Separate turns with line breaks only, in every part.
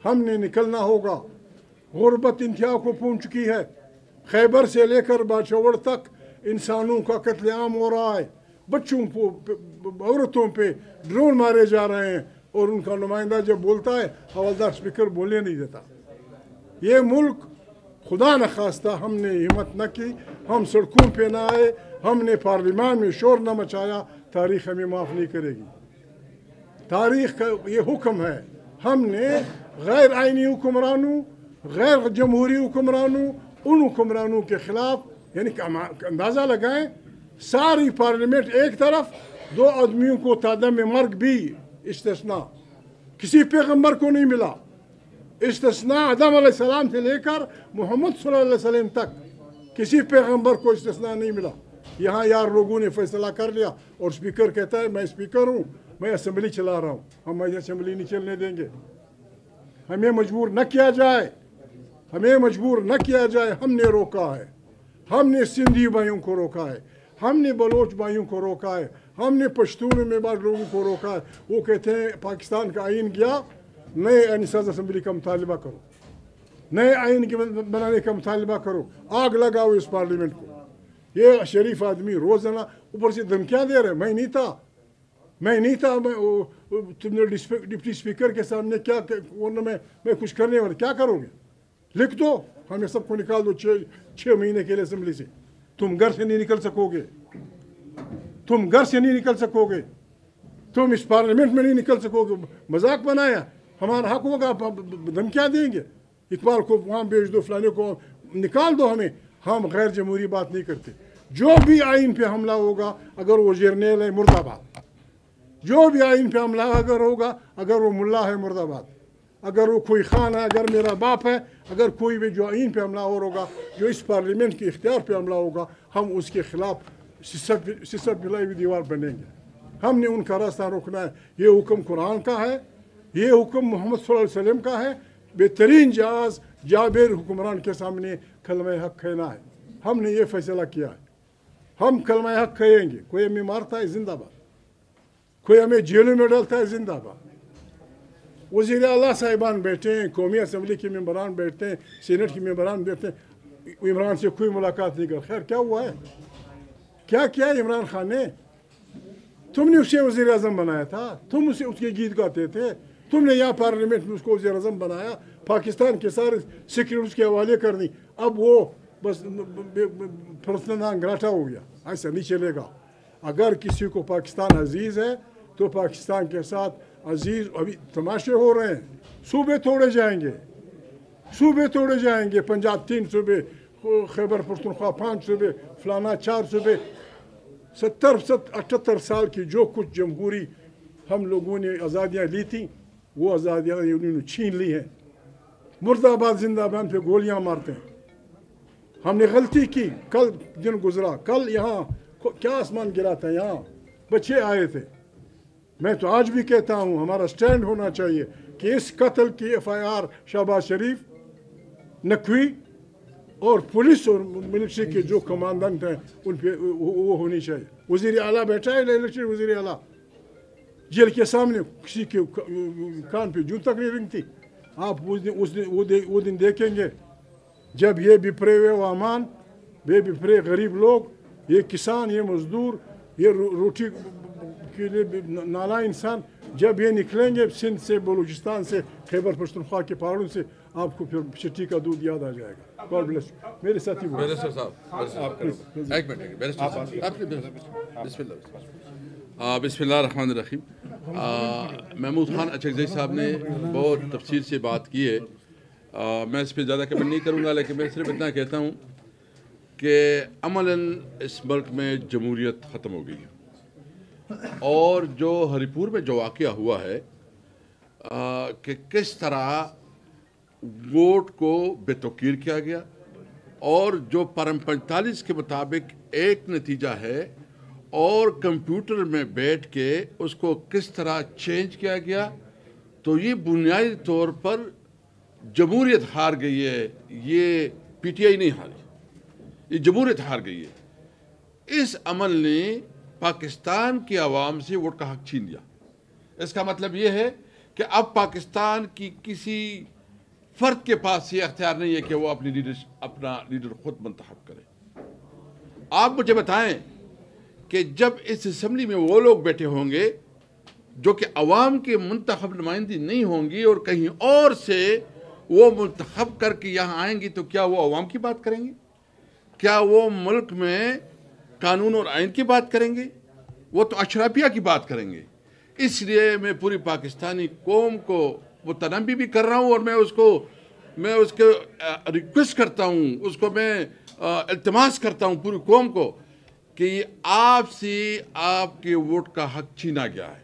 हमने निकलना होगा। गुर्बत इंतहा को पहुँच चुकी है। खैबर से लेकर बाशवर तक इंसानों का कत्लेआम हो रहा है। बच्चों को, औरतों पे ड्रोन मारे जा रहे हैं और उनका नुमाइंदा जब बोलता है हवलदार स्पीकर बोलने नहीं देता। ये मुल्क खुदा न खास्ता हमने हिम्मत न की, हम सड़कों पे ना आए, हमने पार्लियामान में शोर न मचाया, तारीख़ हमें माफ़ नहीं करेगी। तारीख़ का ये हुक्म है, हमने गैर आइनी हुक्मरानों, गैर जमहूरी हुक्मरानों, उन हुक्मरानों के ख़िलाफ़, यानी कि अंदाज़ा लगाएं, सारी पार्लियामेंट एक तरफ, 2 आदमियों को तादम मर्ग भी इस्तिस्ना, किसी पैगम्बर को नहीं मिला। इस्तिस्ना आदम अलैहिस्सलाम से लेकर मोहम्मद सल्लल्लाहु अलैहि वसल्लम तक किसी पैगम्बर को इस्तिस्ना नहीं मिला। यहाँ यार लोगों ने फैसला कर लिया और स्पीकर कहता है मैं स्पीकर हूँ, मैं असेंबली चला रहा हूँ। हम असेंबली नहीं चलने देंगे। हमें मजबूर न किया जाए, हमें मजबूर न किया जाए। हमने रोका है, हमने सिंधी भाइयों को रोका है, हमने बलोच भाइयों को रोका है, हमने पश्तून में बाद लोगों को रोका है। वो कहते हैं पाकिस्तान का आइन गया, नए निसाज असेंबली का मुतालबा करो, नए आइन के बनाने का मुतालबा करो, आग लगाओ इस पार्लियामेंट को। ये शरीफ आदमी रोज़ाना ऊपर से धमकियाँ दे रहे हैं। मैं नहीं था, तुमने डिप्टी स्पीकर के सामने क्या मैं कुछ करने वाला, क्या करोगे? लिख दो, हमें सबको निकाल दो 6 महीने के लिए असेंबली से। तुम घर से नहीं निकल सकोगे, तुम घर से नहीं निकल सकोगे, तुम इस पार्लियामेंट में नहीं निकल सकोगे। मजाक बनाया, हमारा हक होगा, धमकियाँ देंगे, इकबाल को वहाँ भेज दो, फलाने को निकाल दो हमें। हम गैर जमहूरी बात नहीं करते। जो भी आइन पे हमला होगा, अगर वो जर्नेल है मुर्दाबाद, जो भी आइन पे हमला अगर होगा, अगर वो मुल्ला है मुर्दाबाद, अगर वो कोई खान है, अगर मेरा बाप है, अगर कोई भी जो आइन पे हमला होगा, जो इस पार्लियामेंट के इख्तियार पे हमला होगा, हम उसके खिलाफ सिसप मिलाई हुई दीवार बनेंगे। हमने उनका रास्ता रोकना है। ये हुक्म कुरान का है, ये हुक्म मोहम्मद सल्लल्लाहु अलैहि वसल्लम का है। बेहतरीन जहाज जाबिर हुक्मरान के सामने कलमा हक कहना है। हमने ये फैसला किया है, हम कलमा हक कहेंगे। कोई हमें मारता है जिंदाबाद, कोई हमें जेलों में डालता है जिंदाबाद। वज़ीर आला साहिबान बैठे हैं, कौमी असम्बली के मेंबरान बैठते हैं, सीनेट के मेंबरान बैठते हैं, इमरान से कोई मुलाकात नहीं कर। खैर क्या हुआ है, क्या किया इमरान खान ने? तुमने उसे वज़ीर आज़म बनाया था, तुम उसे उसके गीत गाते थे, तुमने यहाँ पार्लियामेंट में उसको वज़ीर आज़म बनाया, पाकिस्तान के सारे सिक्योरिटी उसके हवाले कर दी। अब वो बस पर्सनल ग्राटा हो गया। ऐसा नहीं चलेगा। अगर किसी को पाकिस्तान अजीज़ है तो पाकिस्तान के साथ अजीज़। अभी तमाशे हो रहे हैं, सूबे तोड़े जाएंगे, सूबे तोड़े जाएंगे। पंजाब 3 सूबे, खैबर पख्तूनख्वा 5 सूबे, फलाना 4 सूबे। 70-78 साल की जो कुछ जमहूरी हम लोगों ने आज़ादियाँ ली थी, वो आज़ादियाँ उन्होंने छीन ली हैं। मुर्दाबाद जिंदाबाद पे गोलियाँ मारते हैं। हमने गलती की। कल दिन गुजरा, कल यहाँ क्या आसमान गिरा था, यहाँ बच्चे आए थे। मैं तो आज भी कहता हूँ हमारा स्टैंड होना चाहिए कि इस कत्ल की FIR शहबाज शरीफ, नकवी और पुलिस और मिलिट्री के जो कमांडेंट हैं उन पे वो होनी चाहिए। वज़ीर आला बैठा है, इलेक्टेड वज़ीर आला, जेल के सामने किसी के कान पे जूं तक नहीं रिंगती। आप वो दिन देखेंगे जब ये बिफरे हुए वामान, ये बिफरे गरीब लोग, ये किसान, ये मजदूर, ये रोटी के लिए नाला इंसान, जब ये निकलेंगे सिंध से, बलूचिस्तान से, खैबर पख्तूनख्वा के पहाड़ों से, आपको फिर चिट्ठी का दूध याद आ जाएगा। God bless. मेरे साथी
बैरिस्टर साहब, एक मिनट, बैरिस्टर साहब, बिस्मिल्लाहिर्रहमानिर्रहीम। महमूद खान अचकज़ई साहब ने बहुत तफसील से बात की है। मैं इस पर ज़्यादा कमेंट नहीं करूँगा, लेकिन मैं सिर्फ इतना कहता हूँ कि अमलन इस मुल्क में जमहूरियत ख़त्म हो गई है। और जो हरिपुर में जो वाक़या हुआ है कि किस तरह वोट को बेतौकीर किया गया और जो परम 45 के मुताबिक एक नतीजा है और कंप्यूटर में बैठ के उसको किस तरह चेंज किया गया, तो ये बुनियादी तौर पर जमहूरियत हार गई है। ये PTI नहीं हारी, ये जमहूरियत हार गई है। इस अमल ने पाकिस्तान की आवाम से वोट का हक छीन लिया। इसका मतलब ये है کہ اب پاکستان کی کسی فرد کے پاس یہ اختیار نہیں ہے کہ وہ اپنا لیڈر خود منتخب کرے۔ آپ مجھے بتائیں کہ جب اس اسمبلی میں وہ لوگ بیٹھے ہوں گے جو کہ عوام کے منتخب نمائندگی نہیں ہوں گی اور کہیں اور سے وہ منتخب کر کے یہاں آئیں گی، تو کیا وہ عوام کی بات کریں گے؟ کیا وہ ملک میں قانون اور آئین کی بات کریں گے؟ وہ تو اشرافیہ کی بات کریں گے۔ اس لیے میں پوری پاکستانی قوم کو متنبی بھی کر رہا ہوں، اور میں اس کو ریکویسٹ کرتا ہوں، اس کو میں التماس کرتا ہوں پوری قوم کو کہ آپ سے آپ کے ووٹ کا حق چھینا گیا ہے۔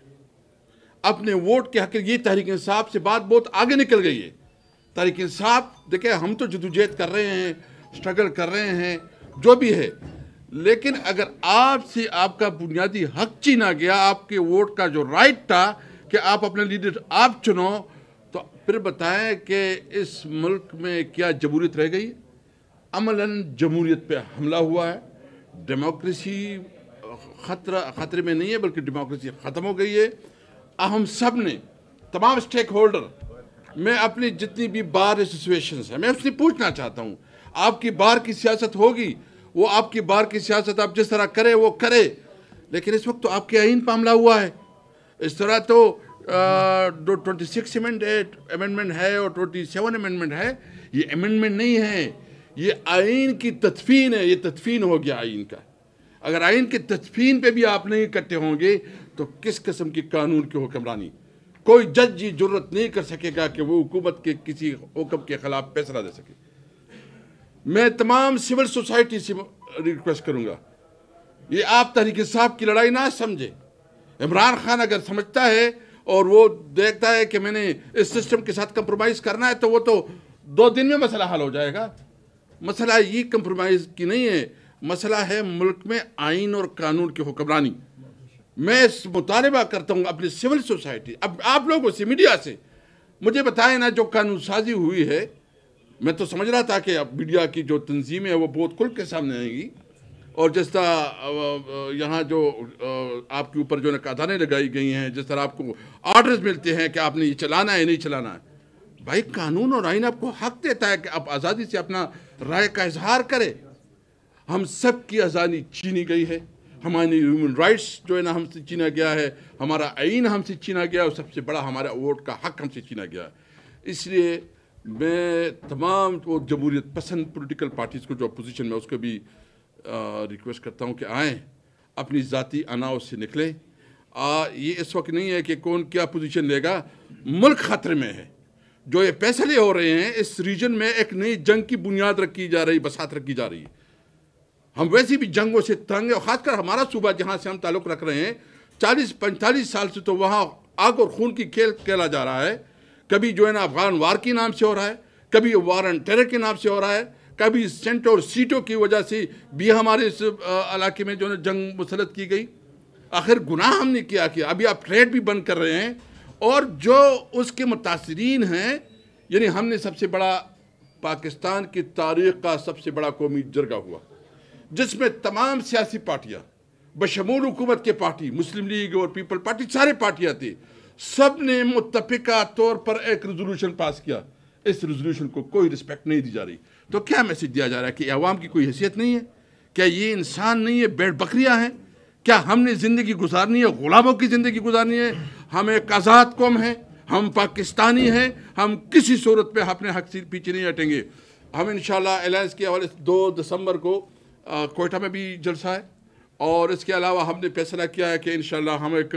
اپنے ووٹ کے حق، یہ تحریک انصاف سے بات بہت آگے نکل گئی ہے۔ تحریک انصاف دیکھیں، ہم تو جدوجہد کر رہے ہیں، سٹرگل کر رہے ہیں، جو بھی ہے، لیکن اگر آپ سے آپ کا بنیادی حق چھینا گیا، آپ کے ووٹ کا جو رائٹ تھا کہ آپ اپنا لیڈر آپ چنو، تو پھر بتائیں کہ اس ملک میں کیا جمہوریت رہ گئی؟ عملاً جمہوریت پہ حملہ ہوا ہے، ڈیموکریسی خطرے میں نہیں ہے، بلکہ ڈیموکریسی ختم ہو گئی ہے۔ ہم سب نے، تمام سٹیک ہولڈر، میں اپنی جتنی بھی بار ایسوسیشنز ہیں، میں اس سے پوچھنا چاہتا ہوں، آپ کی بار کی سیاست ہوگی، وہ آپ کی بار کی سیاست آپ جس طرح کرے وہ کرے، لیکن اس وقت تو آپ کے آئین پہ حملہ ہوا ہے۔ اس طرح تو 26 امینڈمنٹ ہے اور 27 امینڈمنٹ ہے، یہ امینڈمنٹ نہیں ہے، یہ آئین کی تدفین ہے، یہ تدفین ہو گیا آئین کا۔ اگر آئین کی تدفین پہ بھی آپ نہیں اکٹھے ہوں گے تو کس قسم کی قانون کی حکمرانی؟ کوئی جج یہ جرت نہیں کر سکے گا کہ وہ حکومت کے کسی حکم کے خلاف فیصلہ دے سکے۔ میں تمام سول سوسائٹی سے ریکویسٹ کروں گا، یہ آپ تحریک انصاف کی لڑائی نہ سمجھے۔ عمران خان اگر سمجھتا ہے اور وہ دیکھتا ہے کہ میں نے اس سسٹم کے ساتھ کمپرومائز کرنا ہے، تو وہ تو 2 دن میں مسئلہ حل ہو جائے گا۔ مسئلہ یہ کمپرومائز کی نہیں ہے، مسئلہ ہے ملک میں آئین اور قانون کی حکمرانی۔ میں مطالبہ کرتا ہوں اپنی سول سوسائٹی، اب آپ لوگوں سے، میڈیا سے، مجھے بتائیں نا، جو قانون سازی ہوئی ہے، میں تو سمجھ رہا تھا کہ اب میڈیا کی جو تنظیم ہے وہ بہت کھل کے سامنے آئیں گی، اور جس طرح یہاں جو آپ کے اوپر جو نقادانیں لگائی گئی ہیں، جس طرح آپ کو آرڈرز ملتے ہیں کہ آپ نے یہ چلانا ہے نہیں چلانا ہے، بھائی قانون اور آئین آپ کو حق دیتا ہے کہ آپ آزادی سے اپنا رائے کا اظہار کریں۔ ہم سب کی آزادی چھینی گئی ہے، ہماری ہیومن رائٹس جو ہے نا ہم سے چھینا گیا ہے، ہمارا آئین ہم سے چھینا گیا، اور سب سے بڑا ہمارا ووٹ کا حق ہم سے چھینا گیا ہے۔ اس لیے میں تمام وہ جمہوریت پسند پولیٹیکل پارٹیز کو جو اپوزیشن میں، اس کو بھی ریکویسٹ کرتا ہوں کہ آئیں، اپنی ذاتی اناؤ سے نکلیں۔ یہ اس وقت نہیں ہے کہ کون کیا پوزیشن لے گا، ملک خطرے میں ہے۔ جو یہ فیصلے ہو رہے ہیں، اس ریجن میں ایک نئی جنگ کی بنیاد رکھی جا رہی، بساط رکھی جا رہی ہے۔ ہم ویسی بھی جنگوں سے تنگ ہیں، اور خاص کر ہمارا صوبہ جہاں سے ہم تعلق رکھ رہے ہیں، 40-45 سال سے تو وہاں آگ اور خون کی کھیل کھیلا جا رہا ہے۔ کبھی جو ہے نا افغان وار کے نام سے ہو رہا ہے، کبھی وار اینڈ ٹیرر کے نام سے ہو رہا ہے، کبھی سینٹ اور سیٹوں کی وجہ سے بھی ہمارے اس علاقے میں جو ہے جنگ مسلط کی گئی۔ آخر گناہ ہم نے کیا ابھی آپ ٹریڈ بھی بند کر رہے ہیں، اور جو اس کے متاثرین ہیں، یعنی ہم نے سب سے بڑا، پاکستان کی تاریخ کا سب سے بڑا قومی جرگہ ہوا، جس میں تمام سیاسی پارٹیاں بشمول حکومت کے پارٹی، مسلم لیگ اور پیپل پارٹی، سارے پارٹیاں تھیں، سب نے متفقہ طور پر ایک ریزولوشن پاس کیا۔ اس ریزولوشن کو کوئی رسپیکٹ نہیں دی جا رہی، تو کیا میسج دیا جا رہا ہے کہ عوام کی کوئی حیثیت نہیں ہے؟ کیا یہ انسان نہیں ہے، بیڑ بکریاں ہیں؟ کیا ہم نے زندگی گزارنی ہے، غلاموں کی زندگی گزارنی ہے؟ ہم ایک آزاد قوم ہیں، ہم پاکستانی ہیں، ہم کسی صورت پہ اپنے حق سے پیچھے نہیں ہٹیں گے۔ ہم انشاءاللہ الائنس کے حوالے سے 2 دسمبر کو کوئٹہ میں بھی جلسہ ہے، اور اس کے علاوہ ہم نے فیصلہ کیا ہے کہ انشاءاللہ ہم ایک